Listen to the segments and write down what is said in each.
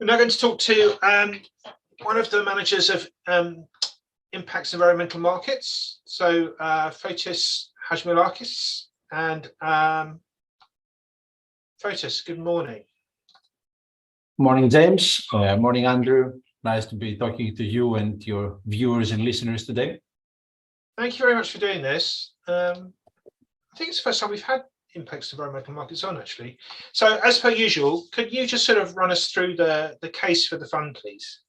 We're now going to talk to one of the managers of Impax Environmental Markets, so Fotis Chatzimichalakis. And Fotis, good morning. Morning, James. Morning, Andrew. Nice to be talking to you and your viewers and listeners today. Thank you very much for doing this. I think it's the first time we've had Impax Environmental Markets on, actually. So, as per usual, could you just sort of run us through the case for the fund, please?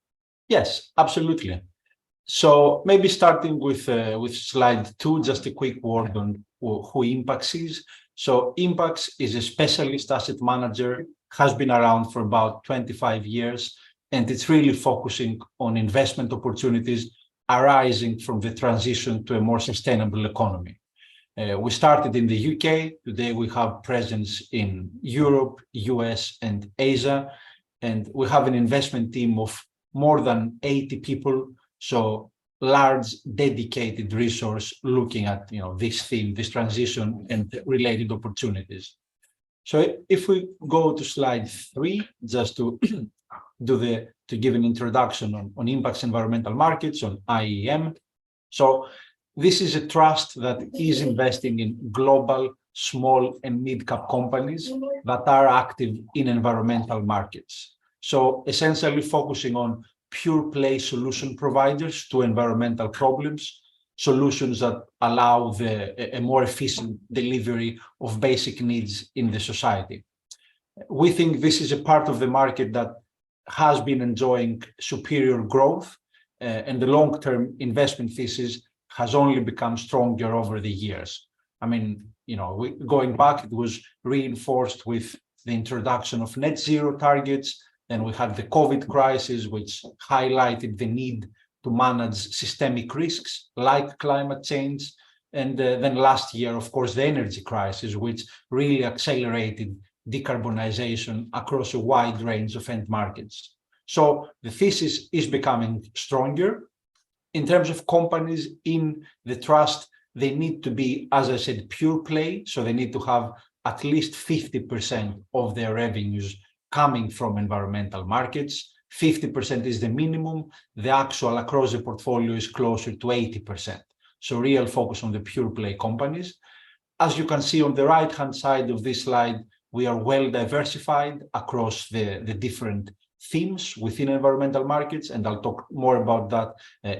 Yes, absolutely. So, maybe starting with slide 2, just a quick word on who Impax is. So, Impax is a specialist asset manager, has been around for about 25 years, and it's really focusing on investment opportunities arising from the transition to a more sustainable economy. We started in the UK. Today we have presence in Europe, US, and Asia, and we have an investment team of more than 80 people. So large, dedicated resource looking at this theme, this transition, and related opportunities. So if we go to slide 3, just to give an introduction on Impax Environmental Markets, on IEM. So this is a trust that is investing in global, small and mid-cap companies that are active in environmental markets. So essentially focusing on pure play solution providers to environmental problems, solutions that allow a more efficient delivery of basic needs in the society. We think this is a part of the market that has been enjoying superior growth, and the long-term investment thesis has only become stronger over the years. I mean, going back, it was reinforced with the introduction of net zero targets. Then we had the COVID crisis, which highlighted the need to manage systemic risks like climate change. And then last year, of course, the energy crisis, which really accelerated decarbonization across a wide range of end markets. So the thesis is becoming stronger. In terms of companies in the trust, they need to be, as I said, pure play. So they need to have at least 50% of their revenues coming from environmental markets. 50% is the minimum. The actual across the portfolio is closer to 80%. So real focus on the pure play companies. As you can see on the right-hand side of this slide, we are well diversified across the different themes within environmental markets, and I'll talk more about that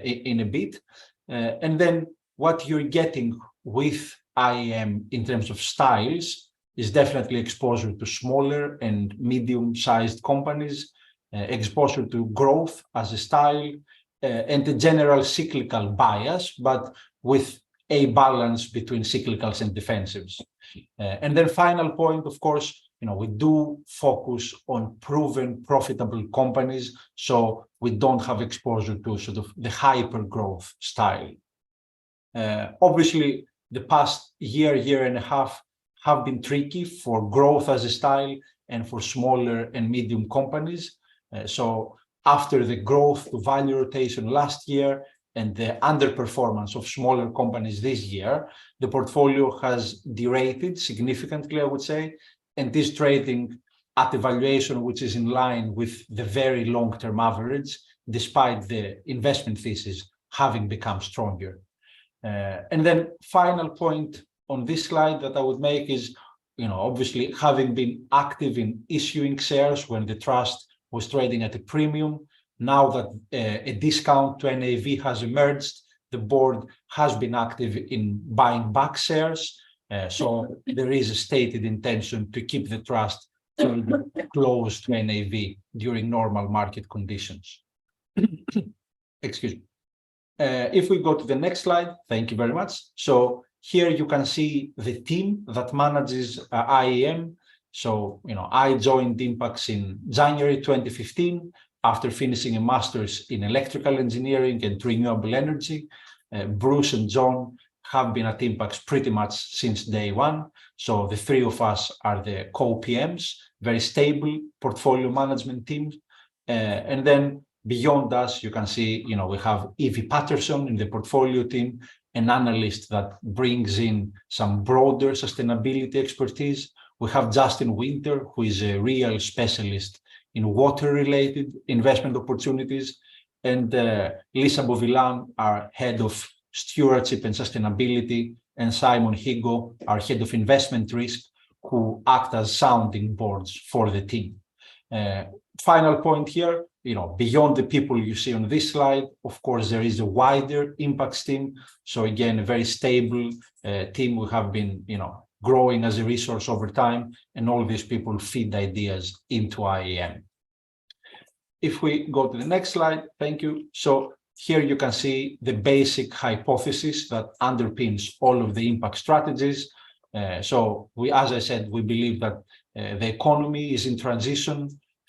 in a bit. And then what you're getting with IEM in terms of styles is definitely exposure to smaller and medium-sized companies, exposure to growth as a style, and a general cyclical bias, but with a balance between cyclicals and defensives. And then final point, of course, we do focus on proven profitable companies, so we don't have exposure to sort of the hyper growth style. Obviously, the past year and a half have been tricky for growth as a style and for smaller and medium companies. So after the growth to value rotation last year and the underperformance of smaller companies this year, the portfolio has derated significantly, I would say, and is trading at a valuation which is in line with the very long-term average, despite the investment thesis having become stronger. And then final point on this slide that I would make is, obviously having been active in issuing shares when the trust was trading at a premium, now that a discount to NAV has emerged, the board has been active in buying back shares. So there is a stated intention to keep the trust close to NAV during normal market conditions. Excuse me. If we go to the next slide, thank you very much. So here you can see the team that manages IEM. So, I joined Impax in January 2015 after finishing a master's in electrical engineering and renewable energy. Bruce and John have been at Impax pretty much since day one. So the three of us are the co-PMs, very stable portfolio management team. And then beyond us, you can see, we have Evie Patterson in the portfolio team, an analyst that brings in some broader sustainability expertise. We have Justin Winter, who is a real specialist in water-related investment opportunities. And Lisa Bovilan, our head of stewardship and sustainability, and Simon Higo, our head of investment risk, who act as sounding boards for the team. Final point here, beyond the people you see on this slide, of course, there is a wider Impax team. So again, a very stable team. We have been, growing as a resource over time, and all these people feed ideas into IAM. If we go to the next slide, thank you. So here you can see the basic hypothesis that underpins all of the impact strategies. So as I said, we believe that the economy is in transition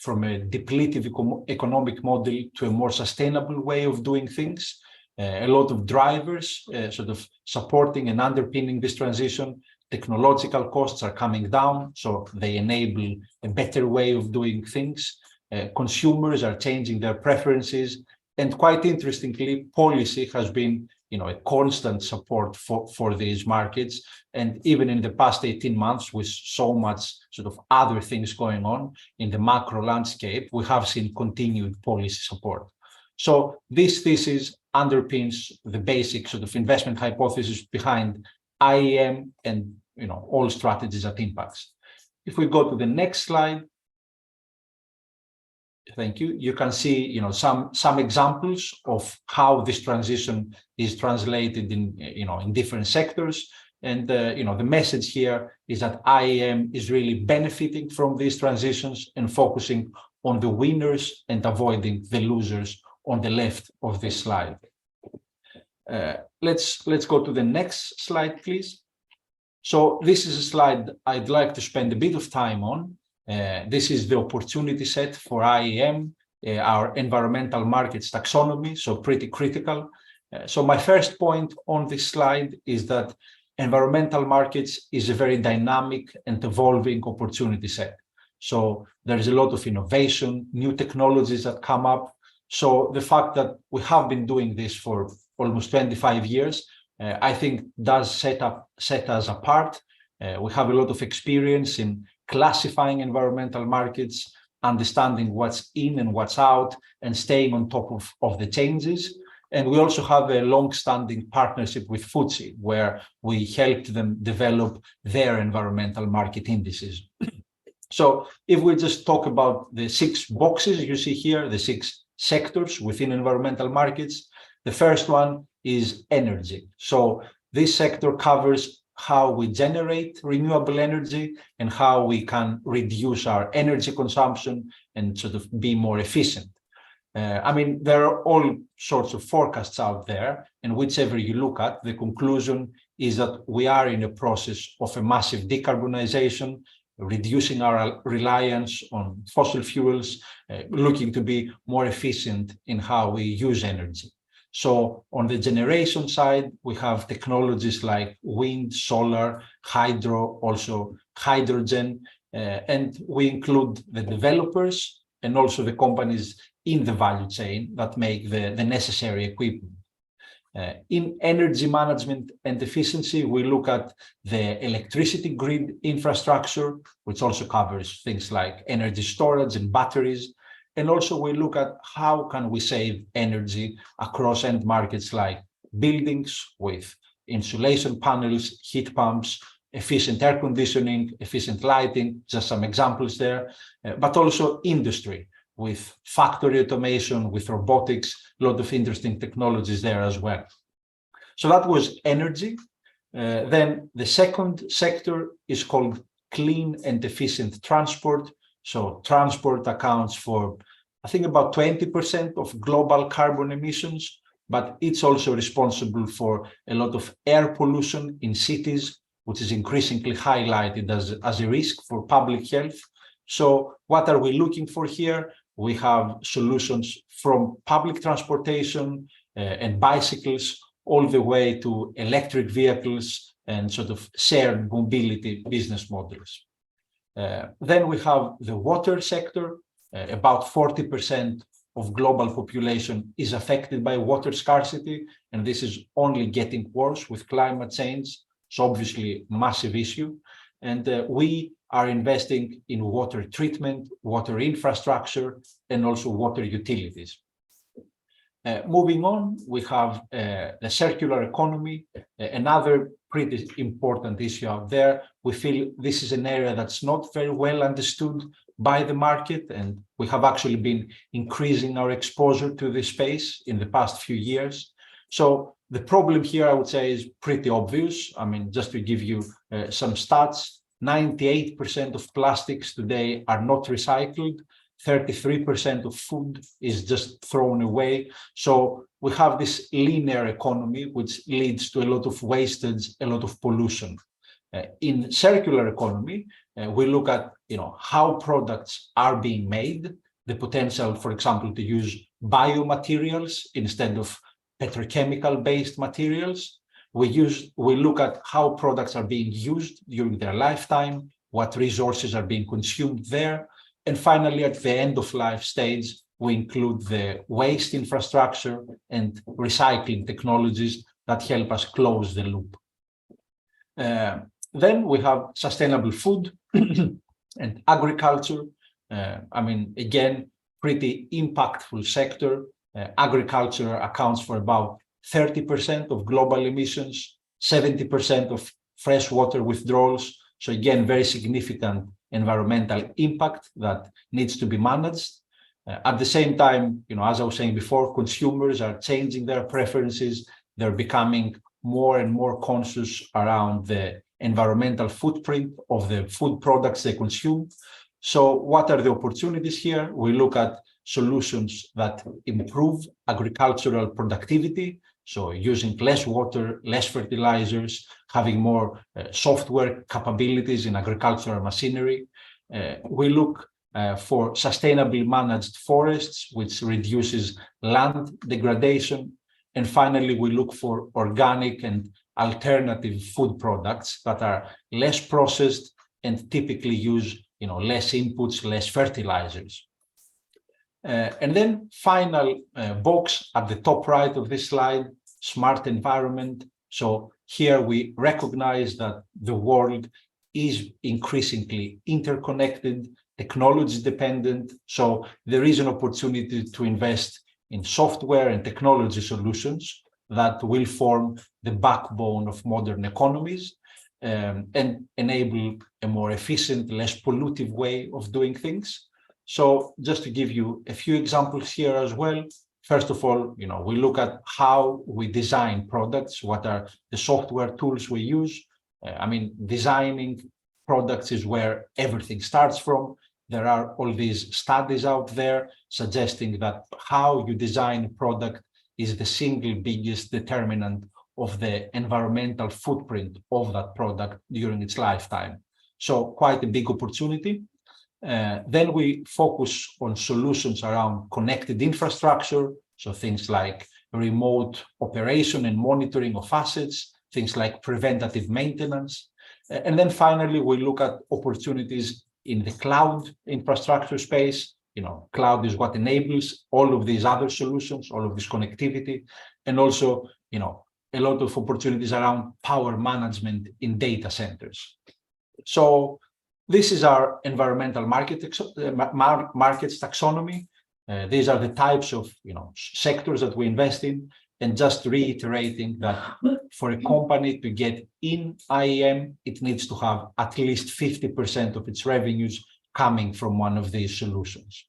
from a depletive economic model to a more sustainable way of doing things. A lot of drivers sort of supporting and underpinning this transition. Technological costs are coming down, so they enable a better way of doing things. Consumers are changing their preferences, and quite interestingly, policy has been, a constant support for these markets. And even in the past 18 months, with so much sort of other things going on in the macro landscape, we have seen continued policy support. So this thesis underpins the basic sort of investment hypothesis behind IAM and, all strategies at Impax. If we go to the next slide. Thank you. You can see, some examples of how this transition is translated in, in different sectors. And, the message here is that IAM is really benefiting from these transitions and focusing on the winners and avoiding the losers on the left of this slide. Let's go to the next slide, please. So this is a slide I'd like to spend a bit of time on. This is the opportunity set for IAM, our environmental markets taxonomy, so pretty critical. So my first point on this slide is that environmental markets is a very dynamic and evolving opportunity set. So there is a lot of innovation, new technologies that come up. So the fact that we have been doing this for almost 25 years, I think does set us apart. We have a lot of experience in classifying environmental markets, understanding what's in and what's out, and staying on top of the changes. And we also have a long-standing partnership with FTSE, where we helped them develop their environmental market indices. So if we just talk about the 6 boxes you see here, the 6 sectors within environmental markets, the first one is energy. So this sector covers how we generate renewable energy and how we can reduce our energy consumption and sort of be more efficient. There are all sorts of forecasts out there, and whichever you look at, the conclusion is that we are in a process of a massive decarbonization, reducing our reliance on fossil fuels, looking to be more efficient in how we use energy. So on the generation side, we have technologies like wind, solar, hydro, also hydrogen, and we include the developers and also the companies in the value chain that make the necessary equipment. In energy management and efficiency, we look at the electricity grid infrastructure, which also covers things like energy storage and batteries. And also we look at how can we save energy across end markets like buildings with insulation panels, heat pumps, efficient air conditioning, efficient lighting, just some examples there, but also industry with factory automation, with robotics, a lot of interesting technologies there as well. So that was energy. Then the second sector is called clean and efficient transport. So transport accounts for, I think, about 20% of global carbon emissions, but it's also responsible for a lot of air pollution in cities, which is increasingly highlighted as a risk for public health. So what are we looking for here? We have solutions from public transportation and bicycles all the way to electric vehicles and sort of shared mobility business models. Then we have the water sector. About 40% of global population is affected by water scarcity, and this is only getting worse with climate change. It's obviously a massive issue. And we are investing in water treatment, water infrastructure, and also water utilities. Moving on, we have the circular economy, another pretty important issue out there. We feel this is an area that's not very well understood by the market, and we have actually been increasing our exposure to this space in the past few years. So the problem here, I would say, is pretty obvious. I mean, just to give you some stats, 98% of plastics today are not recycled. 33% of food is just thrown away. So we have this linear economy, which leads to a lot of wastage, a lot of pollution. In circular economy, we look at how products are being made, the potential, for example, to use biomaterials instead of petrochemical-based materials. We look at how products are being used during their lifetime, what resources are being consumed there. And finally, at the end of life stage, we include the waste infrastructure and recycling technologies that help us close the loop. Then we have sustainable food and agriculture. I mean, again, pretty impactful sector. Agriculture accounts for about 30% of global emissions, 70% of freshwater withdrawals. So again, very significant environmental impact that needs to be managed. At the same time, as I was saying before, consumers are changing their preferences. They're becoming more and more conscious around the environmental footprint of the food products they consume. So what are the opportunities here? We look at solutions that improve agricultural productivity, so using less water, less fertilizers, having more software capabilities in agricultural machinery. We look for sustainably managed forests, which reduces land degradation. And finally, we look for organic and alternative food products that are less processed and typically use less inputs, less fertilizers. And then final box at the top right of this slide, smart environment. So here we recognize that the world is increasingly interconnected, technology dependent. So there is an opportunity to invest in software and technology solutions that will form the backbone of modern economies and enable a more efficient, less pollutive way of doing things. So just to give you a few examples here as well. First of all, we look at how we design products, what are the software tools we use. I mean, designing products is where everything starts from. There are all these studies out there suggesting that how you design a product is the single biggest determinant of the environmental footprint of that product during its lifetime. So quite a big opportunity. Then we focus on solutions around connected infrastructure, so things like remote operation and monitoring of assets, things like preventative maintenance. And then finally, we look at opportunities in the cloud infrastructure space. Cloud is what enables all of these other solutions, all of this connectivity, and also, a lot of opportunities around power management in data centers. So this is our environmental markets taxonomy. These are the types of sectors that we invest in. And just reiterating that for a company to get in IEM, it needs to have at least 50% of its revenues coming from one of these solutions.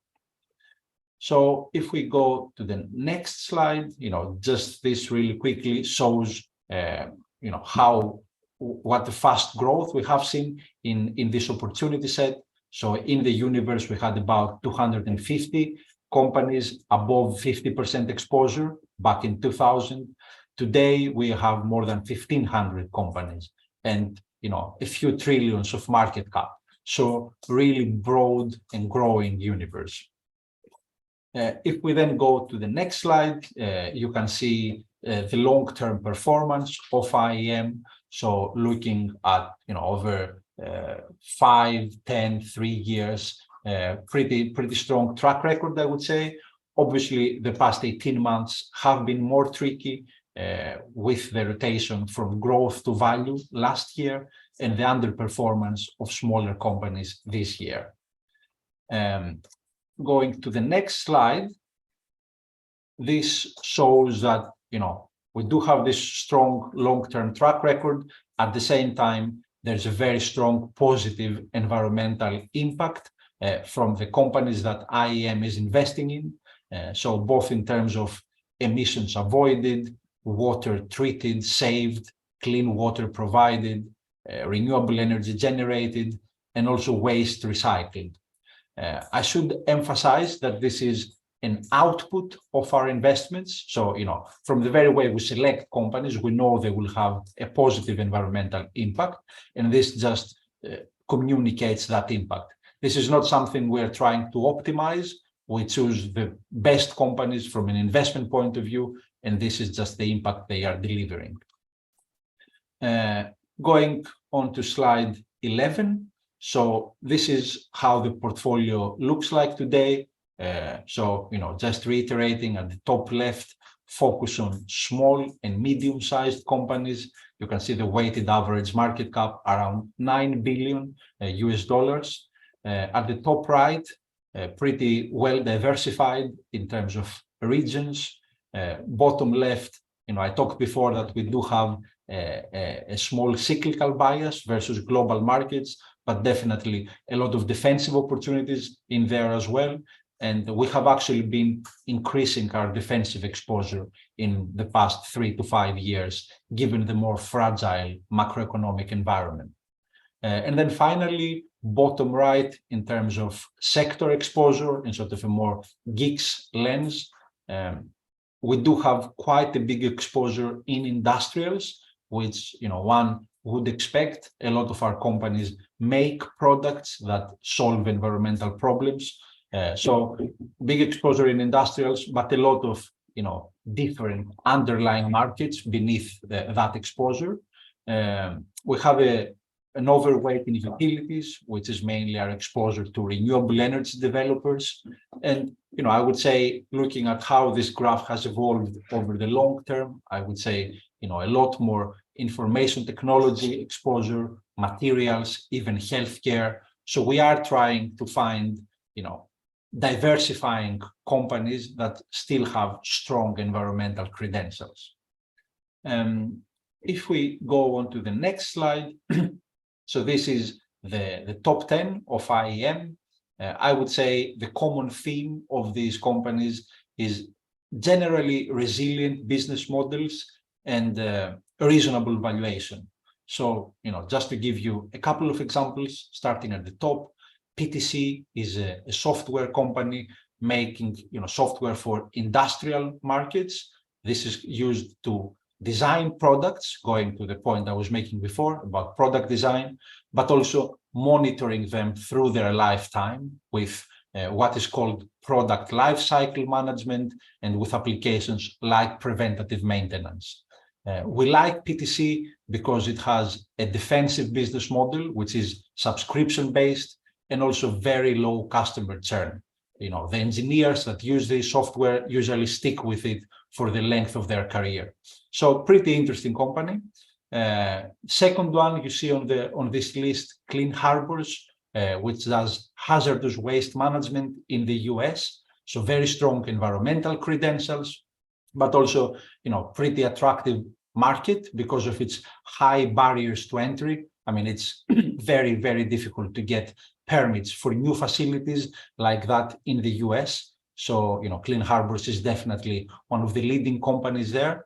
So if we go to the next slide, just this really quickly shows, what the fast growth we have seen in this opportunity set. So in the universe, we had about 250 companies above 50% exposure back in 2000. Today, we have more than 1,500 companies and a few trillions of market cap. So really broad and growing universe. If we then go to the next slide, you can see the long-term performance of IEM. So looking at over 5, 10, 3 years, pretty strong track record, I would say. Obviously, the past 18 months have been more tricky with the rotation from growth to value last year. and the underperformance of smaller companies this year. Going to the next slide, this shows that, we do have this strong long-term track record. At the same time, there's a very strong positive environmental impact from the companies that IEM is investing in. So both in terms of emissions avoided, water treated, saved, clean water provided, renewable energy generated, and also waste recycled. I should emphasize that this is an output of our investments. So, from the very way we select companies, we know they will have a positive environmental impact, and this just communicates that impact. This is not something we're trying to optimize. We choose the best companies from an investment point of view, and this is just the impact they are delivering. Going on to slide 11. So this is how the portfolio looks like today. Just reiterating, at the top left, focus on small and medium-sized companies. You can see the weighted average market cap around $9 billion US. At the top right, pretty well diversified in terms of regions. Bottom left, I talked before that we do have a small cyclical bias versus global markets, but definitely a lot of defensive opportunities in there as well. And we have actually been increasing our defensive exposure in the past 3 to 5 years, given the more fragile macroeconomic environment. And then finally, bottom right, in terms of sector exposure in sort of a more geeks lens, we do have quite a big exposure in industrials, which one would expect. A lot of our companies make products that solve environmental problems. So big exposure in industrials, but a lot of different underlying markets beneath that exposure. We have an overweight in utilities, which is mainly our exposure to renewable energy developers. And I would say, looking at how this graph has evolved over the long term, I would say a lot more information technology exposure, materials, even healthcare. So we are trying to find diversifying companies that still have strong environmental credentials. If we go on to the next slide, so this is the top 10 of IEM. I would say the common theme of these companies is generally resilient business models and reasonable valuation. So, just to give you a couple of examples, starting at the top, PTC is a software company making software for industrial markets. This is used to design products, going to the point I was making before about product design, but also monitoring them through their lifetime with what is called product lifecycle management and with applications like preventative maintenance. We like PTC because it has a defensive business model, which is subscription-based, and also very low customer churn. The engineers that use this software usually stick with it for the length of their career. So pretty interesting company. Second one you see on this list, Clean Harbors, which does hazardous waste management in the US. So very strong environmental credentials, but also pretty attractive market because of its high barriers to entry. I mean, it's very, very difficult to get permits for new facilities like that in the US. So, Clean Harbors is definitely one of the leading companies there.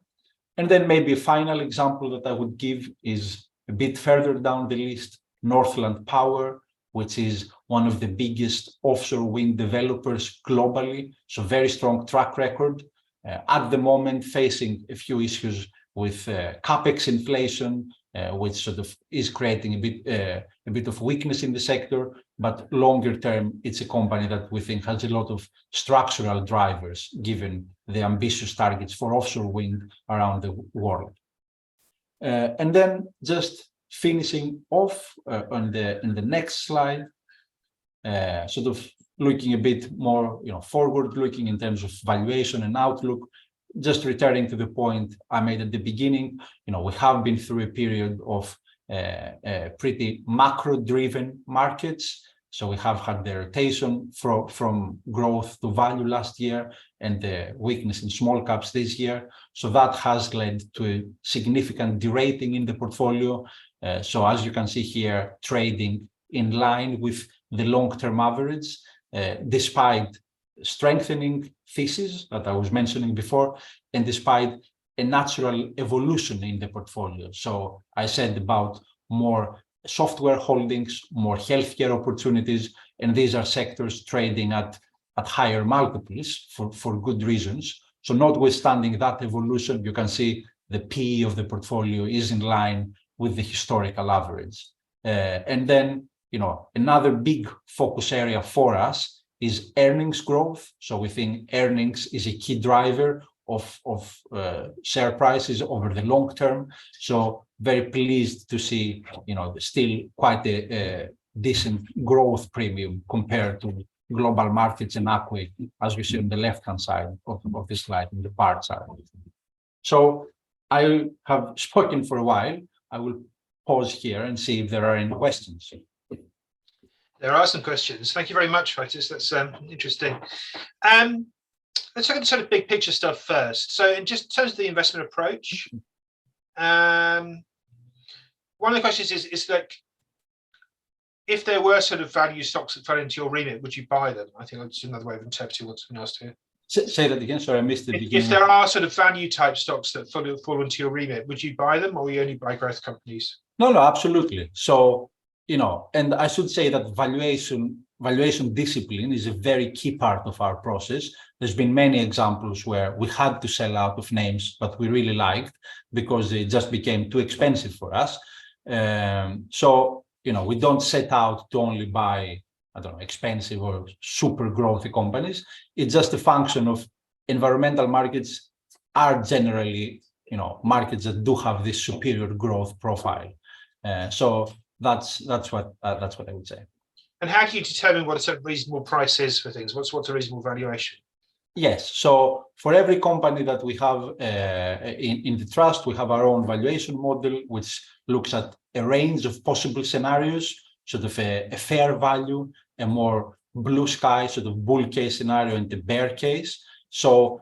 And then maybe a final example that I would give is a bit further down the list, Northland Power, which is one of the biggest offshore wind developers globally. So very strong track record. At the moment, facing a few issues with capex inflation, which sort of is creating a bit of weakness in the sector, but longer term, it's a company that we think has a lot of structural drivers, given the ambitious targets for offshore wind around the world. And then just finishing off in the next slide, sort of looking a bit more forward-looking in terms of valuation and outlook. Just returning to the point I made at the beginning, we have been through a period of pretty macro-driven markets. So we have had the rotation from growth to value last year and the weakness in small caps this year. So that has led to a significant derating in the portfolio. So as you can see here, trading in line with the long-term average, despite strengthening thesis that I was mentioning before, and despite a natural evolution in the portfolio. So I said about more software holdings, more healthcare opportunities, and these are sectors trading at higher multiples for good reasons. So notwithstanding that evolution, you can see the PE of the portfolio is in line with the historical average. And then, another big focus area for us is earnings growth. So we think earnings is a key driver of share prices over the long term. So very pleased to see, still quite a decent growth premium compared to global markets and equity, as we see on the left-hand side of this slide, in the bar chart. So I have spoken for a while. I will pause here and see if there are any questions. There are some questions. Thank you very much, Fotis. That's interesting. Let's look at the sort of big picture stuff first. So in just terms of the investment approach, one of the questions is like, if there were sort of value stocks that fell into your remit, would you buy them? I think that's another way of interpreting what's been asked here. Say that again. Sorry, I missed the beginning. If there are sort of value type stocks that fall into your remit, would you buy them, or you only buy growth companies? No, absolutely. So, and I should say that valuation discipline is a very key part of our process. There's been many examples where we had to sell out of names, but we really liked because they just became too expensive for us. So, we don't set out to only buy, expensive or super growthy companies. It's just a function of environmental markets are generally, markets that do have this superior growth profile. So that's what I would say. And how do you determine what a sort of reasonable price is for things? What's a reasonable valuation? Yes. So for every company that we have in the trust, we have our own valuation model, which looks at a range of possible scenarios, sort of a fair value, a more blue sky, sort of bull case scenario, and the bear case. So,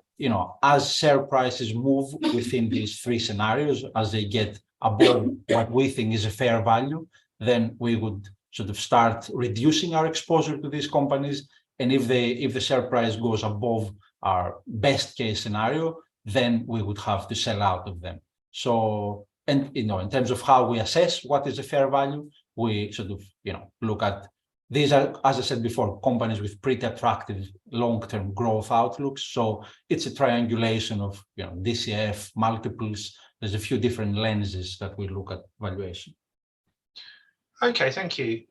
as share prices move within these three scenarios, as they get above what we think is a fair value, then we would sort of start reducing our exposure to these companies. And if the share price goes above our best case scenario, then we would have to sell out of them. So, and in terms of how we assess what is a fair value, we sort of look at, these are, as I said before, companies with pretty attractive long-term growth outlooks. So it's a triangulation of DCF multiples. There's a few different lenses that we look at valuation. Okay, thank you.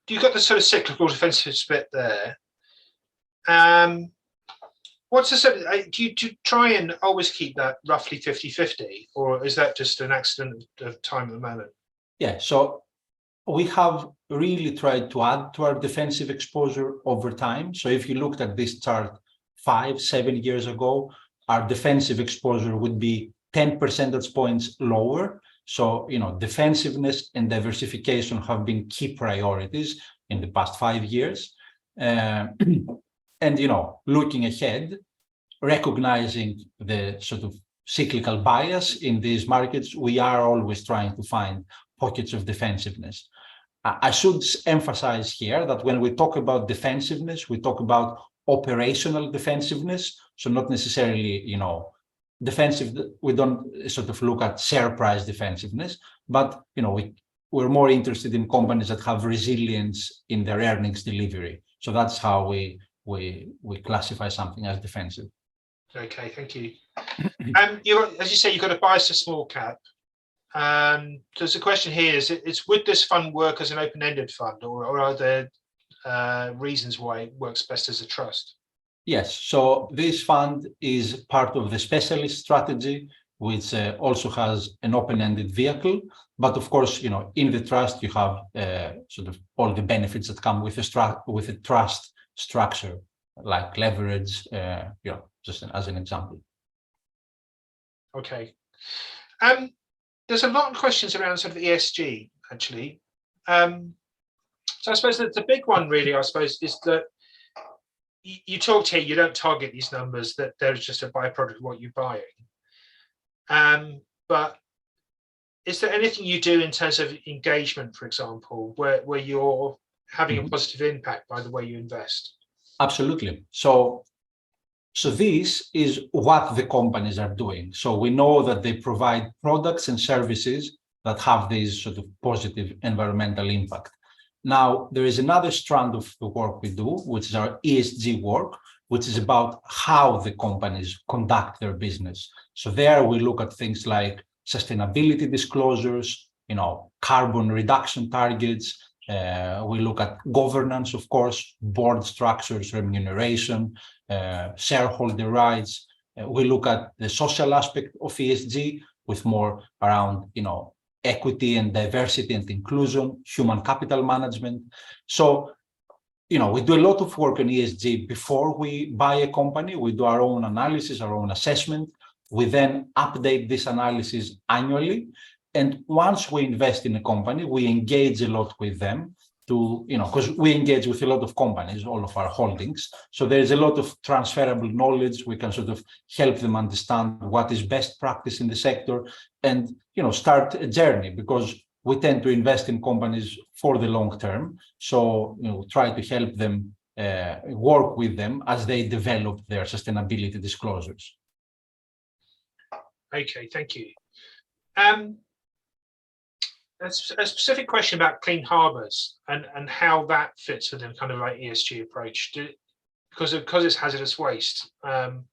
You got the sort of cyclical defensive split there. What's the sort of, do you try and always keep that roughly 50-50, or is that just an accident of time at the moment? Yeah, so we have really tried to add to our defensive exposure over time. So if you looked at this chart 5-7 years ago, our defensive exposure would be 10 percentage points lower. So, defensiveness and diversification have been key priorities in the past 5 years. And, looking ahead, recognizing the sort of cyclical bias in these markets, we are always trying to find pockets of defensiveness. I should emphasize here that when we talk about defensiveness, we talk about operational defensiveness. So not necessarily, defensive, we don't sort of look at share price defensiveness, but, we're more interested in companies that have resilience in their earnings delivery. So that's how we classify something as defensive. Okay, thank you. As you say, you've got a bias to small cap. So the question here is would this fund work as an open-ended fund, or are there reasons why it works best as a trust? Yes, so this fund is part of the specialist strategy, which also has an open-ended vehicle. But of course, in the trust, you have sort of all the benefits that come with a trust structure, like leverage, just as an example. Okay. there's a lot of questions around sort of ESG actually. So I suppose that the big one really, I suppose, is that you talked here, you don't target these numbers, that there's just a byproduct of what you're buying. But is there anything you do in terms of engagement, for example, where you're having a positive impact by the way you invest? Absolutely. So this is what the companies are doing. So we know that they provide products and services that have this sort of positive environmental impact. Now, there is another strand of the work we do, which is our ESG work, which is about how the companies conduct their business. So there we look at things like sustainability disclosures, carbon reduction targets. We look at governance, of course, board structures, remuneration, shareholder rights. We look at the social aspect of ESG with more around, equity and diversity and inclusion, human capital management. So, we do a lot of work on ESG before we buy a company. We do our own analysis, our own assessment. We then update this analysis annually. And once we invest in a company, we engage a lot with them to, because we engage with a lot of companies, all of our holdings. So there's a lot of transferable knowledge. We can sort of help them understand what is best practice in the sector and, start a journey, because we tend to invest in companies for the long term. So, try to help them work with them as they develop their sustainability disclosures. Okay, thank you. A specific question about clean harbors and how that fits within kind of like ESG approach, because it's hazardous waste. Can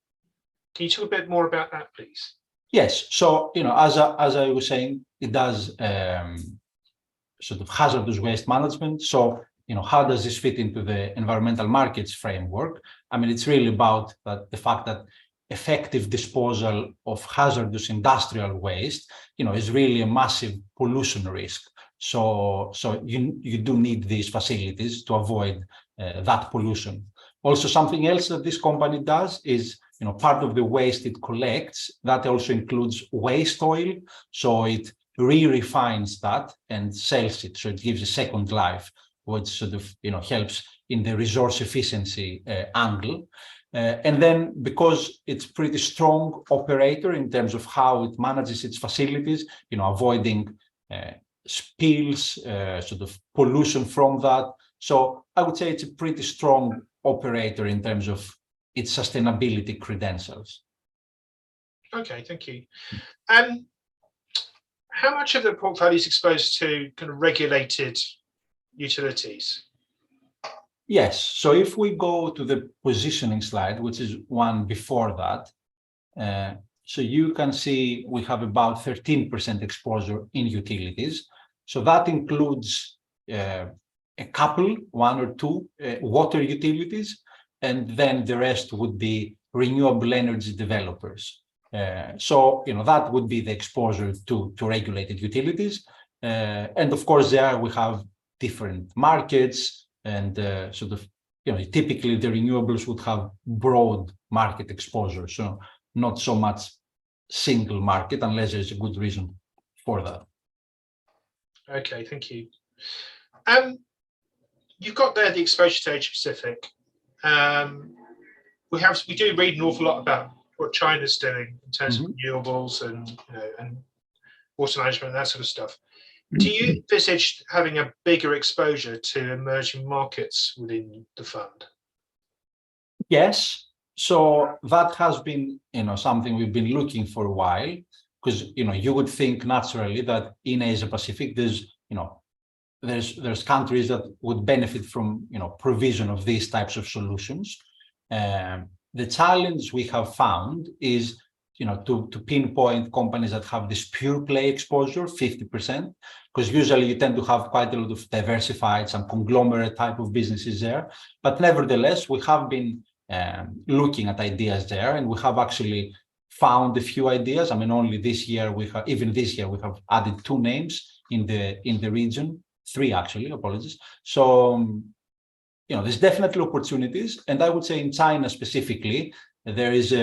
you talk a bit more about that, please? Yes. So, as I was saying, it does sort of hazardous waste management. So, how does this fit into the environmental markets framework? I mean, it's really about the fact that effective disposal of hazardous industrial waste, is really a massive pollution risk. So you do need these facilities to avoid that pollution. Also, something else that this company does is, part of the waste it collects, that also includes waste oil. So it re-refines that and sells it. So it gives a second life, which sort of, helps in the resource efficiency angle. And then because it's pretty strong operator in terms of how it manages its facilities, avoiding spills, sort of pollution from that. So I would say it's a pretty strong operator in terms of its sustainability credentials. Okay, thank you. How much of the portfolio is exposed to kind of regulated utilities? Yes. So if we go to the positioning slide, which is one before that, so you can see we have about 13% exposure in utilities. So that includes a couple, one or two water utilities, and then the rest would be renewable energy developers. So, that would be the exposure to regulated utilities. And of course, there we have different markets. And sort of, typically the renewables would have broad market exposure, so not so much single market unless there's a good reason for that. Okay, thank you. You've got there the exposure to Asia Pacific. We do read an awful lot about what China's doing in terms of renewables and and water management and that sort of stuff. Do you envisage having a bigger exposure to emerging markets within the fund? Yes. So that has been, something we've been looking for a while, because, you would think naturally that in Asia Pacific, there's countries that would benefit from, provision of these types of solutions. The challenge we have found is, to pinpoint companies that have this pure play exposure, 50%, because usually you tend to have quite a lot of diversified, some conglomerate type of businesses there. But nevertheless, we have been looking at ideas there, and we have actually found a few ideas. I mean, only this year we have added 2 names in the region, 3 actually, apologies. So, there's definitely opportunities. And I would say in China specifically, there is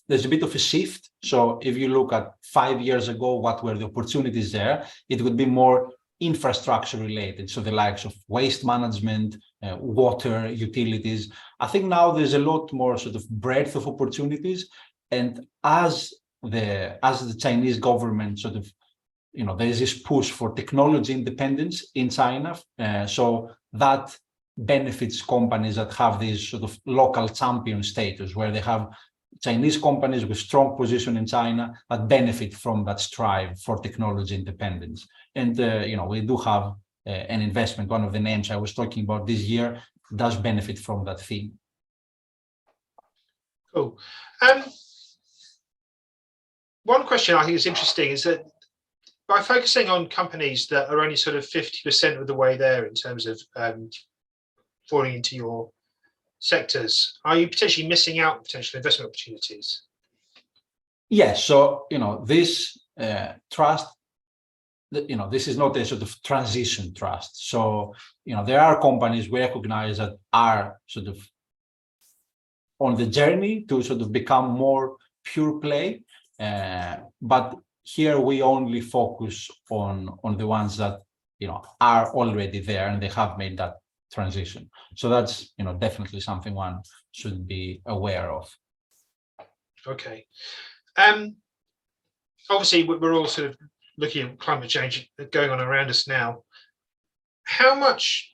there's a bit of a shift. So if you look at 5 years ago, what were the opportunities there? It would be more infrastructure related. So the likes of waste management, water, utilities. I think now there's a lot more sort of breadth of opportunities. And as the Chinese government sort of, there is this push for technology independence in China. So that benefits companies that have this sort of local champion status, where they have Chinese companies with strong position in China that benefit from that strive for technology independence. And, we do have an investment. One of the names I was talking about this year does benefit from that theme. Cool. One question I think is interesting is that by focusing on companies that are only sort of 50% of the way there in terms of falling into your sectors, are you potentially missing out on potential investment opportunities? Yes. So, this trust, this is not a sort of transition trust. So, there are companies we recognize that are sort of on the journey to sort of become more pure play. But here we only focus on the ones that, are already there and they have made that transition. So that's, definitely something one should be aware of. Okay. Obviously, we're all sort of looking at climate change going on around us now. How much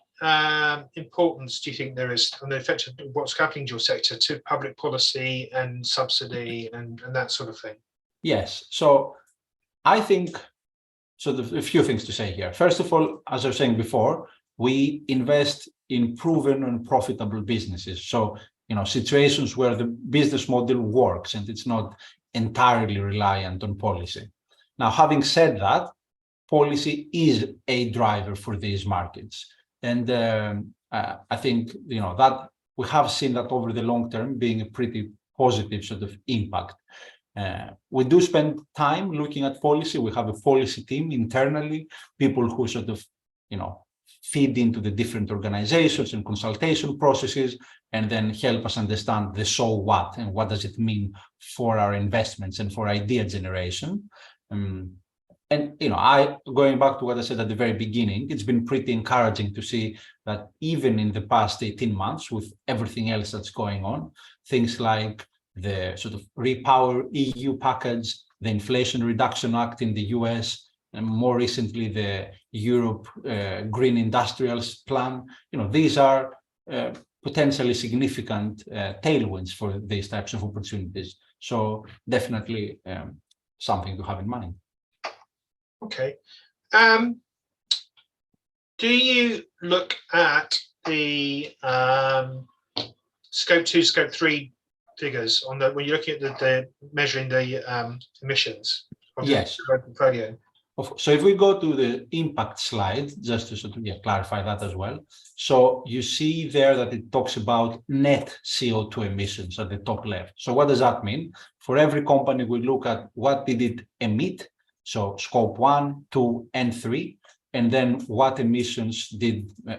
importance do you think there is on the effect of what's happening to your sector to public policy and subsidy and that sort of thing? Yes. So I think sort of a few things to say here. First of all, as I was saying before, we invest in proven and profitable businesses. So, situations where the business model works and it's not entirely reliant on policy. Now, having said that, policy is a driver for these markets. And I think, that we have seen that over the long term being a pretty positive sort of impact. We do spend time looking at policy. We have a policy team internally, people who sort of, feed into the different organizations and consultation processes, and then help us understand the so what and what does it mean for our investments and for idea generation. And, going back to what I said at the very beginning, it's been pretty encouraging to see that even in the past 18 months, with everything else that's going on, things like the sort of Repower EU package, the Inflation Reduction Act in the US, and more recently the Europe Green Industrials Plan, these are potentially significant tailwinds for these types of opportunities. So definitely something to have in mind. Okay. Do you look at the scope 2, scope 3 figures on when you're looking at the measuring the emissions of yes. the portfolio? So if we go to the impact slide, just to sort of clarify that as well. So you see there that it talks about net CO2 emissions at the top left. So what does that mean? For every company, we look at what did it emit, so scope 1, 2, and 3, and then what emissions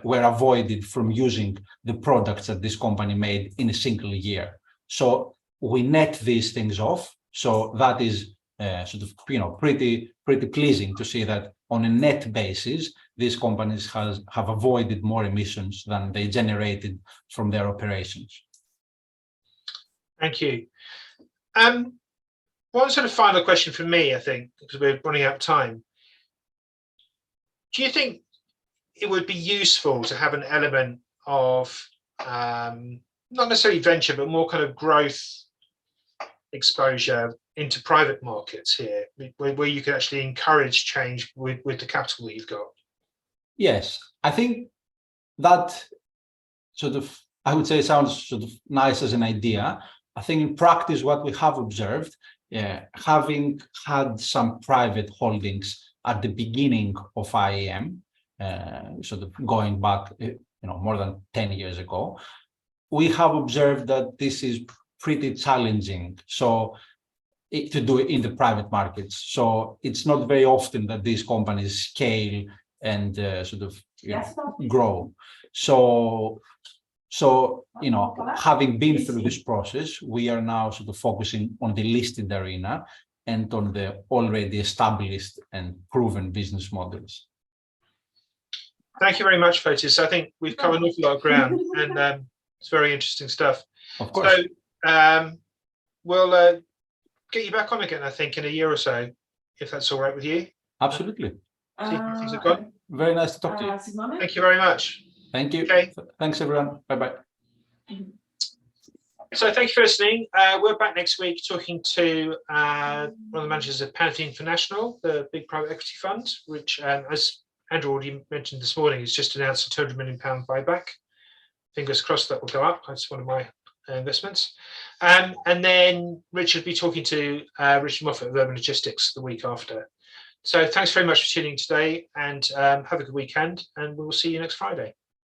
were avoided from using the products that this company made in a single year. So we net these things off. So that is sort of pretty pleasing to see that on a net basis, these companies have avoided more emissions than they generated from their operations. Thank you. One sort of final question from me, I think, because we're running out of time. Do you think it would be useful to have an element of not necessarily venture, but more kind of growth exposure into private markets here, where you could actually encourage change with the capital that you've got? Yes, I think that sort of, I would say, sounds sort of nice as an idea. I think in practice, what we have observed, having had some private holdings at the beginning of IAM, sort of going back, more than 10 years ago, we have observed that this is pretty challenging. So to do it in the private markets. So it's not very often that these companies scale and sort of grow. So So, having been through this process, we are now sort of focusing on the listed arena and on the already established and proven business models. Thank you very much, Fotis. I think we've covered an awful lot of ground, and it's very interesting stuff. Of course. So we'll get you back on again, I think, in a year or so, if that's all right with you. Absolutely. See how things have gone. Very nice to talk to you. Thank you very much. Thank you. Okay. Thanks, everyone. Bye-bye. So thank you for listening. We're back next week talking to one of the managers of Pantheon International, the big private equity fund, which, as Andrew already mentioned this morning, has just announced a £200 million buyback. Fingers crossed that will go up. That's one of my investments. And then Richard will be talking to Richard Moffat of Urban Logistics the week after. So thanks very much for tuning in today, and have a good weekend, and we will see you next Friday.